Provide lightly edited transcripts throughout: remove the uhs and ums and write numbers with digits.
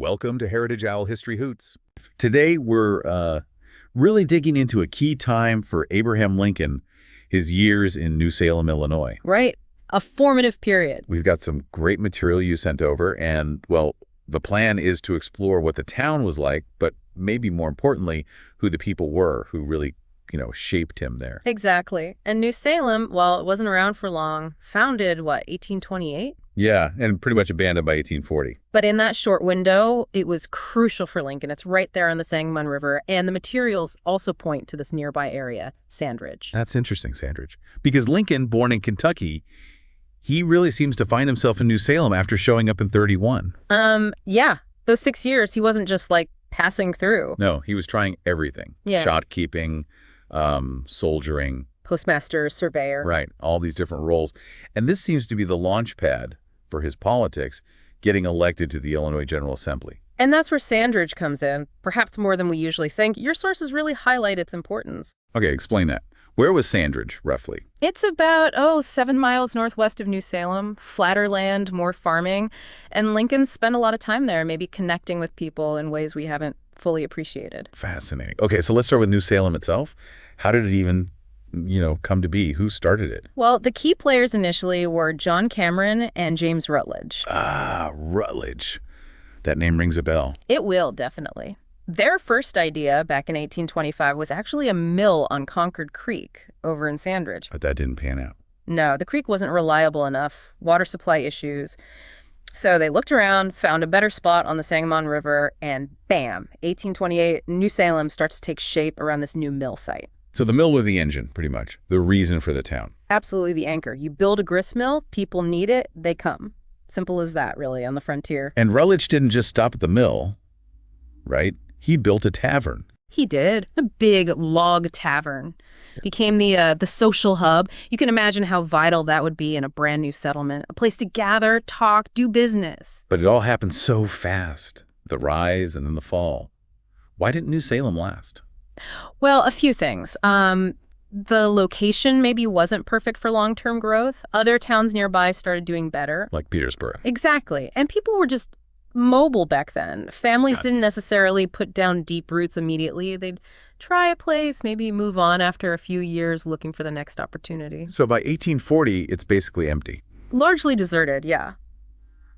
Welcome to Heritage Owl History Hoots. Today we're really digging into a key time for Abraham Lincoln, his years in New Salem, Illinois. Right. A formative period. We've got some great material you sent over, and, well, the plan is to explore what the town was like, but maybe more importantly, who the people were who really, shaped him there. Exactly. And New Salem, well, it wasn't around for long. Founded, 1828? Yeah, and pretty much abandoned by 1840. But in that short window, it was crucial for Lincoln. It's right there on the Sangamon River, and the materials also point to this nearby area, Sandridge. That's interesting, Sandridge. Because Lincoln, born in Kentucky, he really seems to find himself in New Salem after showing up in 31. Yeah. Those 6 years, he wasn't just, passing through. No, he was trying everything. Yeah. Shot keeping, soldiering. Postmaster, surveyor. Right, all these different roles. And this seems to be the launch pad for his politics, getting elected to the Illinois General Assembly. And that's where Sandridge comes in, perhaps more than we usually think. Your sources really highlight its importance. Okay, explain that. Where was Sandridge, roughly? It's about, 7 miles northwest of New Salem, flatter land, more farming. And Lincoln spent a lot of time there, maybe connecting with people in ways we haven't fully appreciated. Fascinating. Okay, so let's start with New Salem itself. How did it even come to be? Who started it? Well, the key players initially were John Cameron and James Rutledge. Ah, Rutledge. That name rings a bell. It will, definitely. Their first idea back in 1825 was actually a mill on Concord Creek over in Sandridge. But that didn't pan out. No, the creek wasn't reliable enough, water supply issues. So they looked around, found a better spot on the Sangamon River, and bam, 1828, New Salem starts to take shape around this new mill site. So the mill was the engine, pretty much, the reason for the town. Absolutely the anchor. You build a grist mill, people need it, they come. Simple as that, really, on the frontier. And Rutledge didn't just stop at the mill, right? He built a tavern. He did. A big log tavern. Became the social hub. You can imagine how vital that would be in a brand new settlement. A place to gather, talk, do business. But it all happened so fast. The rise and then the fall. Why didn't New Salem last? Well, a few things. The location maybe wasn't perfect for long-term growth. Other towns nearby started doing better. Like Petersburg. Exactly. And people were just mobile back then. Families didn't necessarily put down deep roots immediately. They'd try a place, maybe move on after a few years looking for the next opportunity. So by 1840, it's basically empty. Largely deserted, yeah.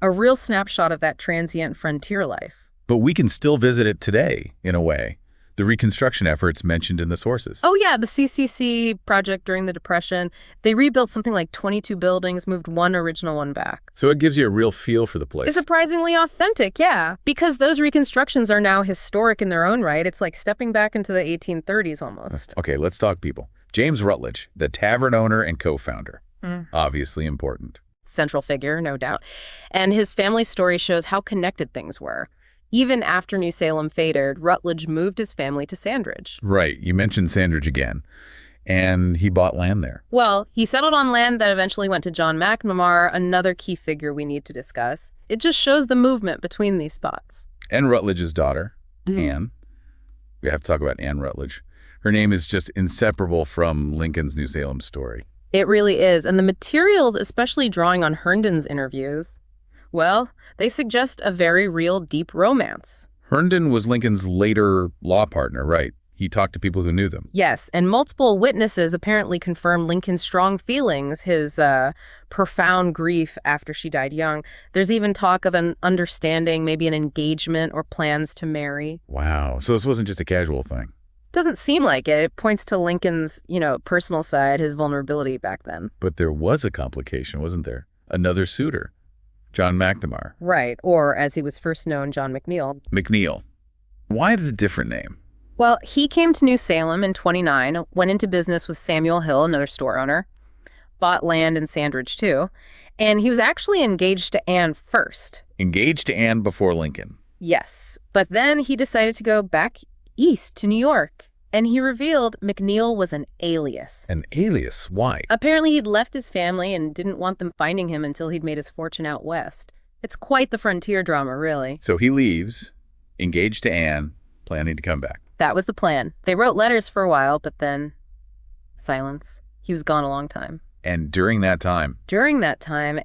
A real snapshot of that transient frontier life. But we can still visit it today, in a way. The reconstruction efforts mentioned in the sources. Oh, yeah, the CCC project during the Depression. They rebuilt something like 22 buildings, moved one original one back. So it gives you a real feel for the place. It's surprisingly authentic, yeah. Because those reconstructions are now historic in their own right. It's like stepping back into the 1830s almost. Okay, let's talk people. James Rutledge, the tavern owner and co-founder. Obviously important. Central figure, no doubt. And his family story shows how connected things were. Even after New Salem faded, Rutledge moved his family to Sandridge. Right. You mentioned Sandridge again. And he bought land there. Well, he settled on land that eventually went to John McNamara, another key figure we need to discuss. It just shows the movement between these spots. And Rutledge's daughter, Anne. We have to talk about Anne Rutledge. Her name is just inseparable from Lincoln's New Salem story. It really is. And the materials, especially drawing on Herndon's interviews, well, they suggest a very real, deep romance. Herndon was Lincoln's later law partner, right? He talked to people who knew them. Yes, and multiple witnesses apparently confirmed Lincoln's strong feelings, his profound grief after she died young. There's even talk of an understanding, maybe an engagement or plans to marry. Wow. So this wasn't just a casual thing. Doesn't seem like it. It points to Lincoln's, personal side, his vulnerability back then. But there was a complication, wasn't there? Another suitor. John McNamara. Right, or as he was first known, John McNeil. McNeil. Why the different name? Well, he came to New Salem in 29, went into business with Samuel Hill, another store owner, bought land in Sandridge too, and he was actually engaged to Anne first. Engaged to Anne before Lincoln. Yes, but then he decided to go back east to New York. And he revealed McNeil was an alias. An alias? Why? Apparently he'd left his family and didn't want them finding him until he'd made his fortune out west. It's quite the frontier drama, really. So he leaves, engaged to Anne, planning to come back. That was the plan. They wrote letters for a while, but then silence. He was gone a long time. And during that time,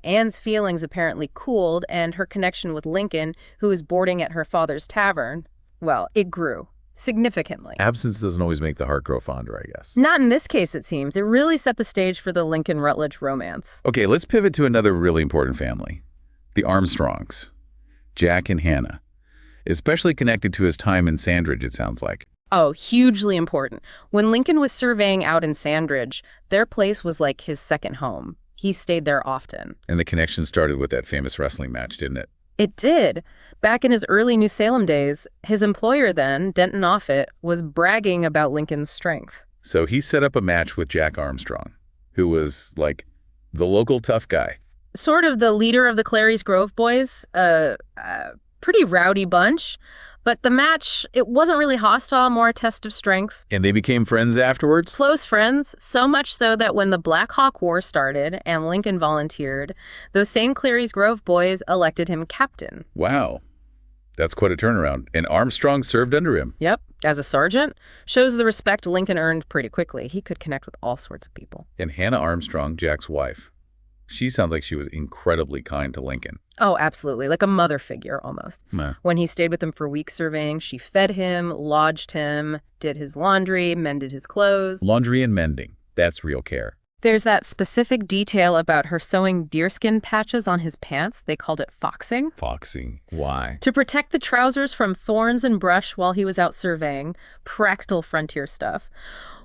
Anne's feelings apparently cooled, and her connection with Lincoln, who was boarding at her father's tavern, well, it grew significantly. absence doesn't always make the heart grow fonder, I guess. Not in this case, it seems. It really set the stage for the Lincoln-Rutledge romance. Okay, let's pivot to another really important family, the Armstrongs, Jack and Hannah, especially connected to his time in Sandridge, it sounds like. Oh, hugely important. When Lincoln was surveying out in Sandridge, their place was like his second home. He stayed there often. And the connection started with that famous wrestling match, didn't it? It did. Back in his early New Salem days, his employer then, Denton Offutt, was bragging about Lincoln's strength. So he set up a match with Jack Armstrong, who was like the local tough guy. Sort of the leader of the Clary's Grove Boys, pretty rowdy bunch. But the match, it wasn't really hostile, more a test of strength. And they became friends afterwards? Close friends, so much so that when the Black Hawk War started and Lincoln volunteered, those same Clary's Grove boys elected him captain. Wow. That's quite a turnaround. And Armstrong served under him. Yep, as a sergeant. Shows the respect Lincoln earned pretty quickly. He could connect with all sorts of people. And Hannah Armstrong, Jack's wife, she sounds like she was incredibly kind to Lincoln. Oh, absolutely. Like a mother figure, almost. Meh. When he stayed with him for weeks surveying, she fed him, lodged him, did his laundry, mended his clothes. Laundry and mending. That's real care. There's that specific detail about her sewing deerskin patches on his pants. They called it foxing. Foxing. Why? To protect the trousers from thorns and brush while he was out surveying. Practical frontier stuff.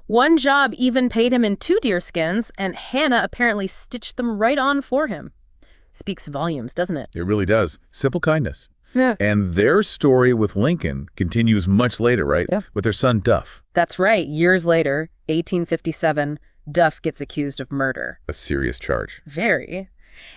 One job even paid him in 2 deerskins, and Hannah apparently stitched them right on for him. Speaks volumes, doesn't it? It really does. Simple kindness. Yeah. And their story with Lincoln continues much later, right? Yeah. With their son, Duff. That's right. Years later, 1857, Duff gets accused of murder. A serious charge. Very.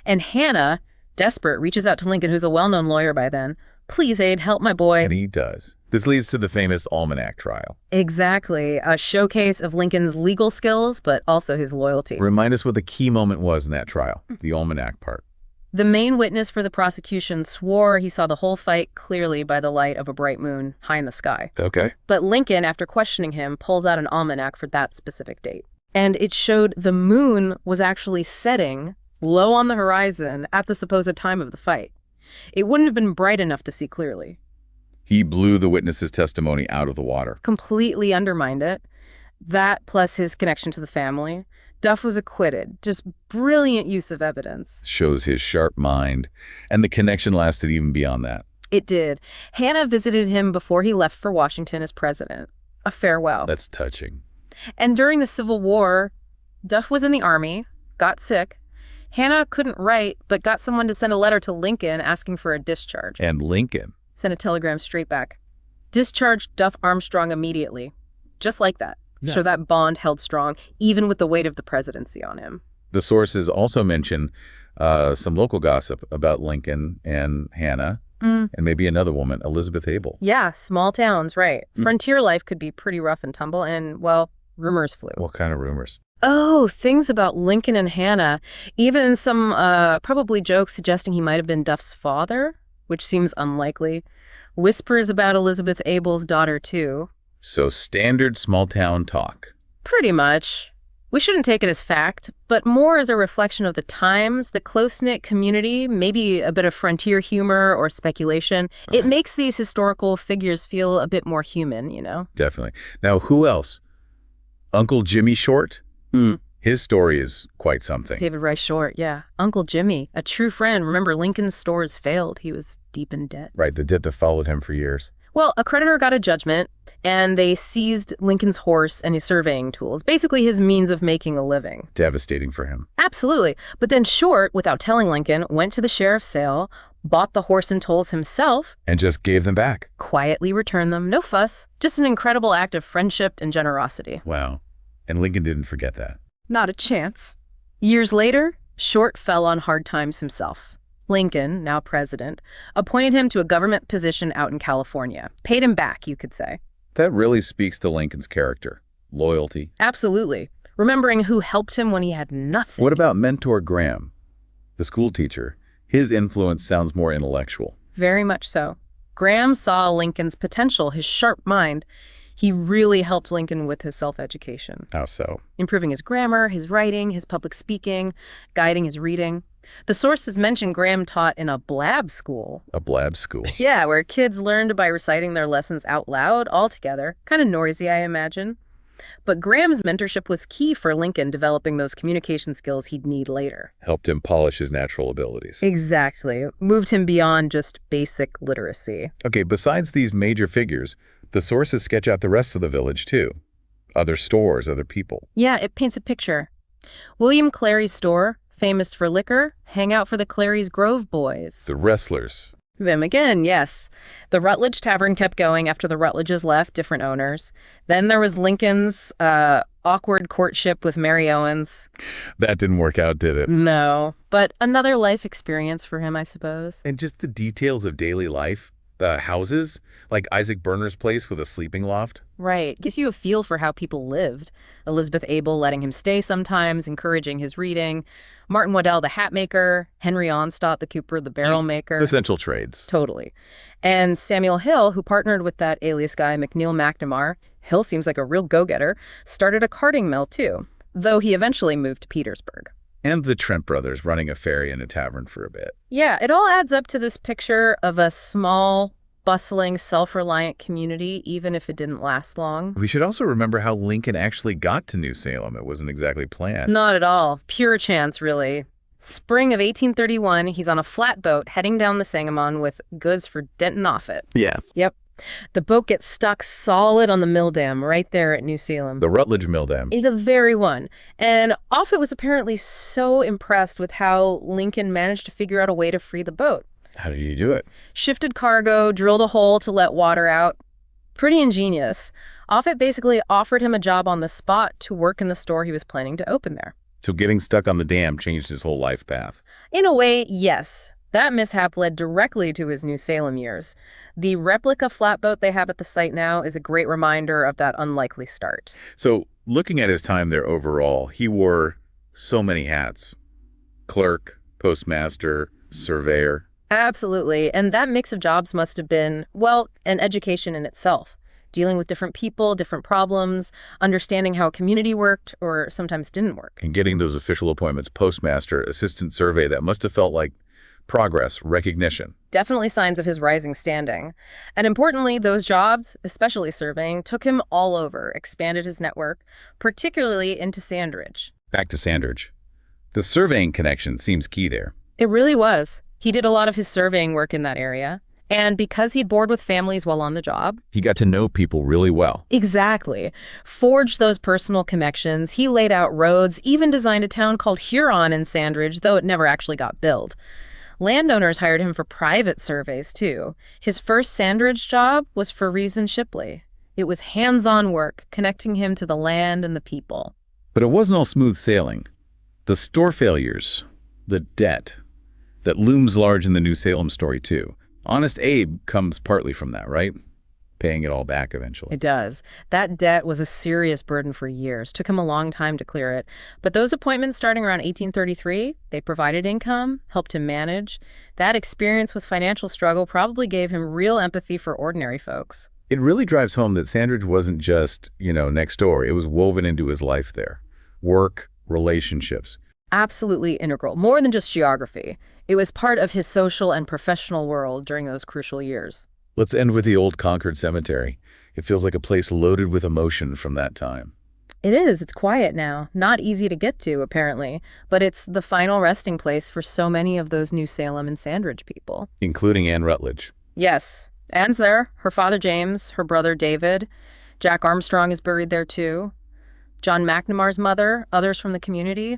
And Hannah, desperate, reaches out to Lincoln, who's a well-known lawyer by then. Please, Abe, help my boy. And he does. This leads to the famous Almanac trial. Exactly. A showcase of Lincoln's legal skills, but also his loyalty. Remind us what the key moment was in that trial, the Almanac part. The main witness for the prosecution swore he saw the whole fight clearly by the light of a bright moon high in the sky. Okay. But Lincoln, after questioning him, pulls out an almanac for that specific date. And it showed the moon was actually setting low on the horizon at the supposed time of the fight. It wouldn't have been bright enough to see clearly. He blew the witness's testimony out of the water. Completely undermined it. That plus his connection to the family. Duff was acquitted. Just brilliant use of evidence. Shows his sharp mind. And the connection lasted even beyond that. It did. Hannah visited him before he left for Washington as president. A farewell. That's touching. And during the Civil War, Duff was in the Army, got sick. Hannah couldn't write, but got someone to send a letter to Lincoln asking for a discharge. And Lincoln. Sent a telegram straight back. Discharged Duff Armstrong immediately. Just like that. Yeah. So that bond held strong, even with the weight of the presidency on him. The sources also mention some local gossip about Lincoln and Hannah, and maybe another woman, Elizabeth Abel. Yeah, small towns, right. Frontier life could be pretty rough and tumble, and, well, rumors flew. What kind of rumors? Oh, things about Lincoln and Hannah. Even some probably jokes suggesting he might have been Duff's father, which seems unlikely. Whispers about Elizabeth Abel's daughter, too. So standard small-town talk. Pretty much. We shouldn't take it as fact, but more as a reflection of the times, the close-knit community, maybe a bit of frontier humor or speculation. It makes these historical figures feel a bit more human, you know? Definitely. Now, who else? Uncle Jimmy Short? His story is quite something. David Rice Short, yeah. Uncle Jimmy, a true friend. Remember, Lincoln's stores failed. He was deep in debt. Right, the debt that followed him for years. Well, a creditor got a judgment, and they seized Lincoln's horse and his surveying tools, basically his means of making a living. Devastating for him. Absolutely. But then Short, without telling Lincoln, went to the sheriff's sale, bought the horse and tools himself. And just gave them back. Quietly returned them, no fuss. Just an incredible act of friendship and generosity. Wow. And Lincoln didn't forget that. Not a chance. Years later, Short fell on hard times himself. Lincoln, now president, appointed him to a government position out in California. Paid him back, you could say. That really speaks to Lincoln's character. Loyalty. Absolutely. Remembering who helped him when he had nothing. What about Mentor Graham, the school teacher? His influence sounds more intellectual. Very much so. Graham saw Lincoln's potential, his sharp mind. He really helped Lincoln with his self-education, How so? improving his grammar, his writing, his public speaking, guiding his reading. The sources mention Graham taught in a blab school. A blab school. Yeah, where kids learned by reciting their lessons out loud all together. Kind of noisy, I imagine. But Graham's mentorship was key for Lincoln developing those communication skills he'd need later. Helped him polish his natural abilities. Exactly. Moved him beyond just basic literacy. Okay, besides these major figures, the sources sketch out the rest of the village, too. Other stores, other people. Yeah, it paints a picture. William Clary's store, famous for liquor, hang out for the Clary's Grove boys. The wrestlers. Them again, yes. The Rutledge Tavern kept going after the Rutledges left, different owners. Then there was Lincoln's awkward courtship with Mary Owens. That didn't work out, did it? No, but another life experience for him, I suppose. And just the details of daily life, the houses, like Isaac Berner's place with a sleeping loft. Right. Gives you a feel for how people lived. Elizabeth Abel letting him stay sometimes, encouraging his reading. Martin Waddell, the hat maker. Henry Onstott, the cooper, the barrel maker. Essential trades. Totally. And Samuel Hill, who partnered with that alias guy, McNeil McNamar. Hill seems like a real go-getter. Started a carding mill, too, though he eventually moved to Petersburg. And the Trent brothers running a ferry and a tavern for a bit. Yeah, it all adds up to this picture of a small, bustling, self-reliant community, even if it didn't last long. We should also remember how Lincoln actually got to New Salem. It wasn't exactly planned. Not at all. Pure chance, really. Spring of 1831, he's on a flatboat heading down the Sangamon with goods for Denton Offutt. Yeah. Yep. The boat gets stuck solid on the mill dam right there at New Salem. The Rutledge Mill Dam. The very one. And Offutt was apparently so impressed with how Lincoln managed to figure out a way to free the boat. How did you do it? Shifted cargo, drilled a hole to let water out. Pretty ingenious. Offutt basically offered him a job on the spot to work in the store he was planning to open there. So getting stuck on the dam changed his whole life path. In a way, yes. That mishap led directly to his New Salem years. The replica flatboat they have at the site now is a great reminder of that unlikely start. So looking at his time there overall, he wore so many hats. Clerk, postmaster, surveyor. Absolutely. And that mix of jobs must have been, well, an education in itself. Dealing with different people, different problems, understanding how a community worked or sometimes didn't work. And getting those official appointments, postmaster, assistant survey, that must have felt like progress, recognition. Definitely signs of his rising standing. And importantly, those jobs, especially surveying, took him all over, expanded his network, particularly into Sandridge. Back to Sandridge. The surveying connection seems key there. It really was. He did a lot of his surveying work in that area. And because he'd board with families while on the job. He got to know people really well. Exactly. Forged those personal connections. He laid out roads, even designed a town called Huron in Sandridge, though it never actually got built. Landowners hired him for private surveys, too. His first Sandridge job was for Reason Shipley. It was hands-on work, connecting him to the land and the people. But it wasn't all smooth sailing. The store failures, the debt, that looms large in the New Salem story, too. Honest Abe comes partly from that, right? Paying it all back eventually. It does. That debt was a serious burden for years. Took him a long time to clear it. But those appointments starting around 1833, they provided income, helped him manage. That experience with financial struggle probably gave him real empathy for ordinary folks. It really drives home that Sandridge wasn't just, next door. It was woven into his life there. Work, relationships. Absolutely integral. More than just geography. It was part of his social and professional world during those crucial years. Let's end with the old Concord Cemetery. It feels like a place loaded with emotion from that time. It is. It's quiet now. Not easy to get to, apparently. But it's the final resting place for so many of those New Salem and Sandridge people. Including Anne Rutledge. Yes. Anne's there. Her father, James. Her brother, David. Jack Armstrong is buried there, too. John McNamar's mother. Others from the community.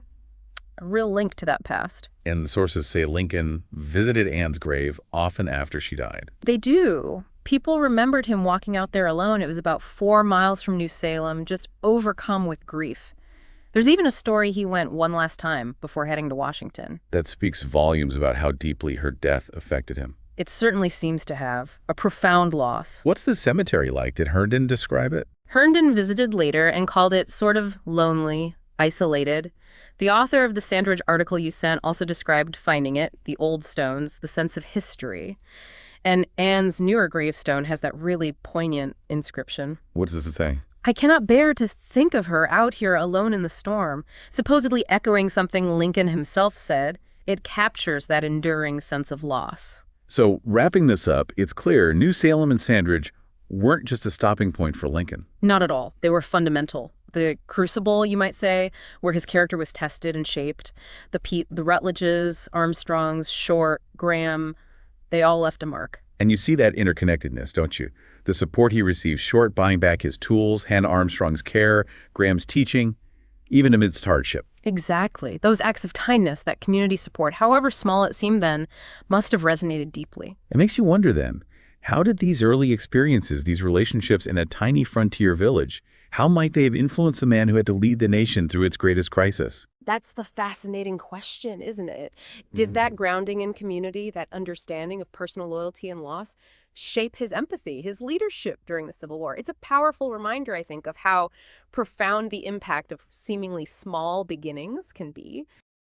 A real link to that past. And the sources say Lincoln visited Anne's grave often after she died. They do. People remembered him walking out there alone. It was about 4 miles from New Salem, just overcome with grief. There's even a story he went one last time before heading to Washington. That speaks volumes about how deeply her death affected him. It certainly seems to have. A profound loss. What's the cemetery like? Did Herndon describe it? Herndon visited later and called it sort of lonely, isolated. The author of the Sandridge article you sent also described finding it, the old stones, the sense of history. And Anne's newer gravestone has that really poignant inscription. What does it say? I cannot bear to think of her out here alone in the storm, supposedly echoing something Lincoln himself said. It captures that enduring sense of loss. So, wrapping this up, it's clear New Salem and Sandridge weren't just a stopping point for Lincoln. Not at all. They were fundamental. The crucible, you might say, where his character was tested and shaped. The Rutledges, Armstrongs, Short, Graham, they all left a mark. And you see that interconnectedness, don't you? The support he received, Short buying back his tools, Hannah Armstrong's care, Graham's teaching, even amidst hardship. Exactly. Those acts of kindness, that community support, however small it seemed then, must have resonated deeply. It makes you wonder then, how did these early experiences, these relationships in a tiny frontier village, how might they have influenced the man who had to lead the nation through its greatest crisis? That's the fascinating question, isn't it? Did that grounding in community, that understanding of personal loyalty and loss, shape his empathy, his leadership during the Civil War? It's a powerful reminder, I think, of how profound the impact of seemingly small beginnings can be.